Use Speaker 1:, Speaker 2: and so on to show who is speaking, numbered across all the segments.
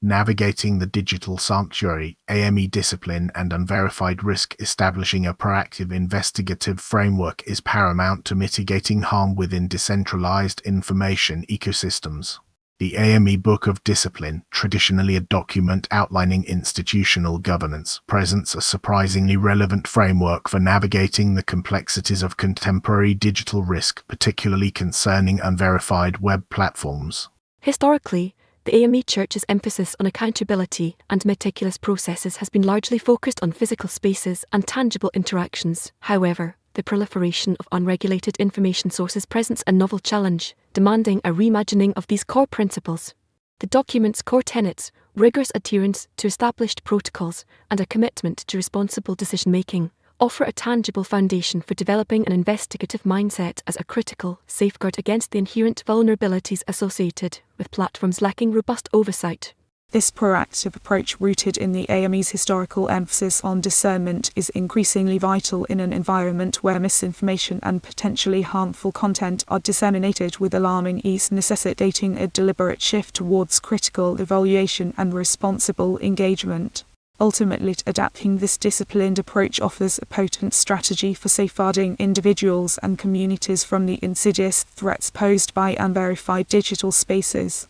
Speaker 1: Navigating the digital sanctuary, AME discipline, and unverified risk. Establishing a proactive investigative framework is paramount to mitigating harm within decentralized information ecosystems. The AME Book of Discipline, traditionally a document outlining institutional governance, presents a surprisingly relevant framework for navigating the complexities of contemporary digital risk, particularly concerning unverified web platforms.
Speaker 2: Historically, the AME Church's emphasis on accountability and meticulous processes has been largely focused on physical spaces and tangible interactions. However, the proliferation of unregulated information sources presents a novel challenge, demanding a reimagining of these core principles. The document's core tenets, rigorous adherence to established protocols, and a commitment to responsible decision-making, offer a tangible foundation for developing an investigative mindset as a critical safeguard against the inherent vulnerabilities associated with platforms lacking robust oversight.
Speaker 3: This proactive approach, rooted in the AME's historical emphasis on discernment, is increasingly vital in an environment where misinformation and potentially harmful content are disseminated with alarming ease, necessitating a deliberate shift towards critical evaluation and responsible engagement. Ultimately, adapting this disciplined approach offers a potent strategy for safeguarding individuals and communities from the insidious threats posed by unverified digital spaces.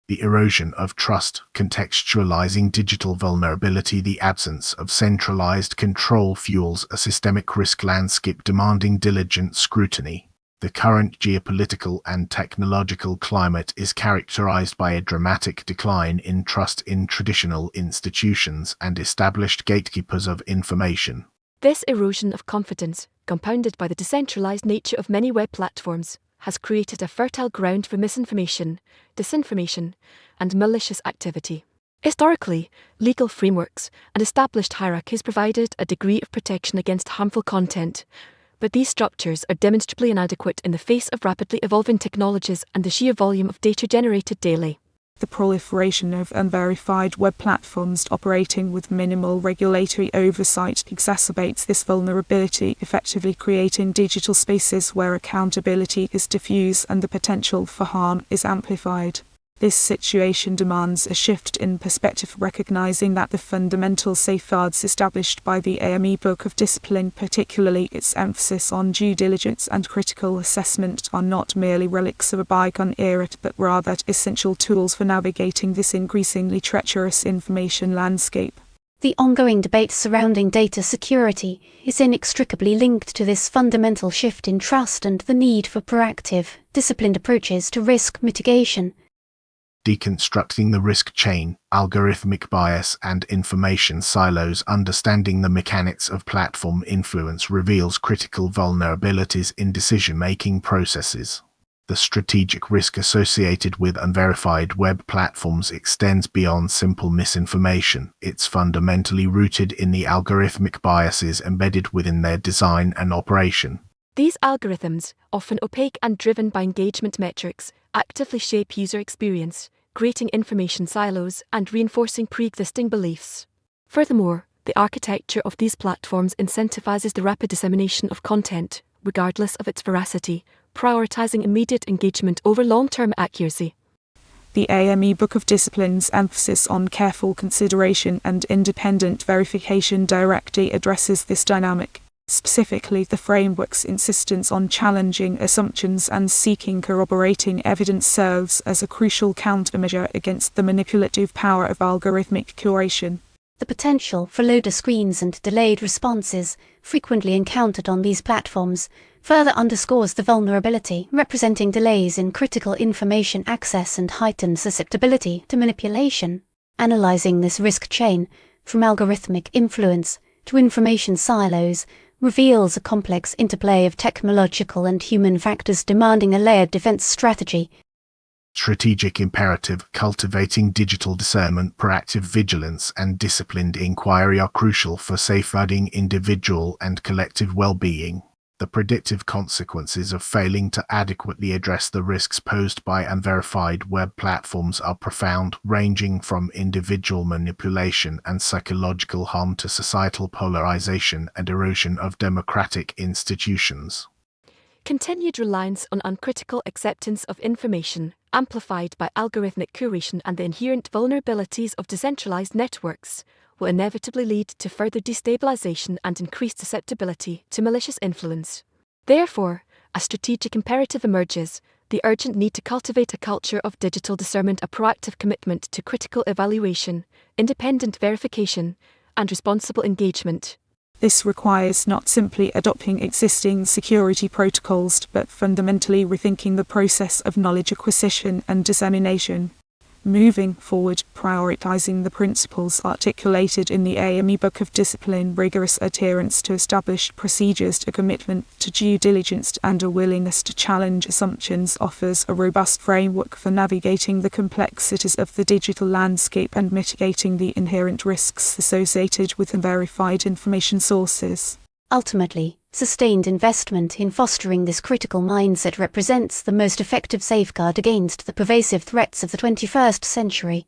Speaker 1: The erosion of trust, contextualizing digital vulnerability. The absence of centralized control fuels a systemic risk landscape demanding diligent scrutiny. The current geopolitical and technological climate is characterized by a dramatic decline in trust in traditional institutions and established gatekeepers of information.
Speaker 2: This erosion of confidence, compounded by the decentralized nature of many web platforms, has created a fertile ground for misinformation, disinformation, and malicious activity. Historically, legal frameworks and established hierarchies provided a degree of protection against harmful content, but these structures are demonstrably inadequate in the face of rapidly evolving technologies and the sheer volume of data generated daily.
Speaker 3: The proliferation of unverified web platforms operating with minimal regulatory oversight exacerbates this vulnerability, effectively creating digital spaces where accountability is diffuse and the potential for harm is amplified. This situation demands a shift in perspective, recognizing that the fundamental safeguards established by the AME Book of Discipline, particularly its emphasis on due diligence and critical assessment, are not merely relics of a bygone era, but rather essential tools for navigating this increasingly treacherous information landscape.
Speaker 4: The ongoing debate surrounding data security is inextricably linked to this fundamental shift in trust and the need for proactive, disciplined approaches to risk mitigation.
Speaker 1: Deconstructing the risk chain, algorithmic bias, and information silos. Understanding the mechanics of platform influence reveals critical vulnerabilities in decision-making processes. The strategic risk associated with unverified web platforms extends beyond simple misinformation. It's fundamentally rooted in the algorithmic biases embedded within their design and operation.
Speaker 2: These algorithms, often opaque and driven by engagement metrics, actively shape user experience, creating information silos and reinforcing pre-existing beliefs. Furthermore, the architecture of these platforms incentivizes the rapid dissemination of content, regardless of its veracity, prioritizing immediate engagement over long-term accuracy.
Speaker 3: The AME Book of Discipline's emphasis on careful consideration and independent verification directly addresses this dynamic. Specifically, the framework's insistence on challenging assumptions and seeking corroborating evidence serves as a crucial countermeasure against the manipulative power of algorithmic curation.
Speaker 4: The potential for loader screens and delayed responses, frequently encountered on these platforms, further underscores the vulnerability, representing delays in critical information access and heightened susceptibility to manipulation. Analyzing this risk chain, from algorithmic influence to information silos, reveals a complex interplay of technological and human factors demanding a layered defense strategy.
Speaker 1: Strategic imperative. Cultivating digital discernment, proactive vigilance, and disciplined inquiry are crucial for safeguarding individual and collective well-being. The predictive consequences of failing to adequately address the risks posed by unverified web platforms are profound, ranging from individual manipulation and psychological harm to societal polarization and erosion of democratic institutions.
Speaker 2: Continued reliance on uncritical acceptance of information, amplified by algorithmic curation and the inherent vulnerabilities of decentralized networks, will inevitably lead to further destabilization and increased susceptibility to malicious influence. Therefore, a strategic imperative emerges: the urgent need to cultivate a culture of digital discernment, a proactive commitment to critical evaluation, independent verification, and responsible engagement.
Speaker 3: This requires not simply adopting existing security protocols, but fundamentally rethinking the process of knowledge acquisition and dissemination. Moving forward, prioritizing the principles articulated in the AME Book of Discipline, rigorous adherence to established procedures, a commitment to due diligence, and a willingness to challenge assumptions offers a robust framework for navigating the complexities of the digital landscape and mitigating the inherent risks associated with unverified information sources.
Speaker 4: Ultimately, sustained investment in fostering this critical mindset represents the most effective safeguard against the pervasive threats of the 21st century.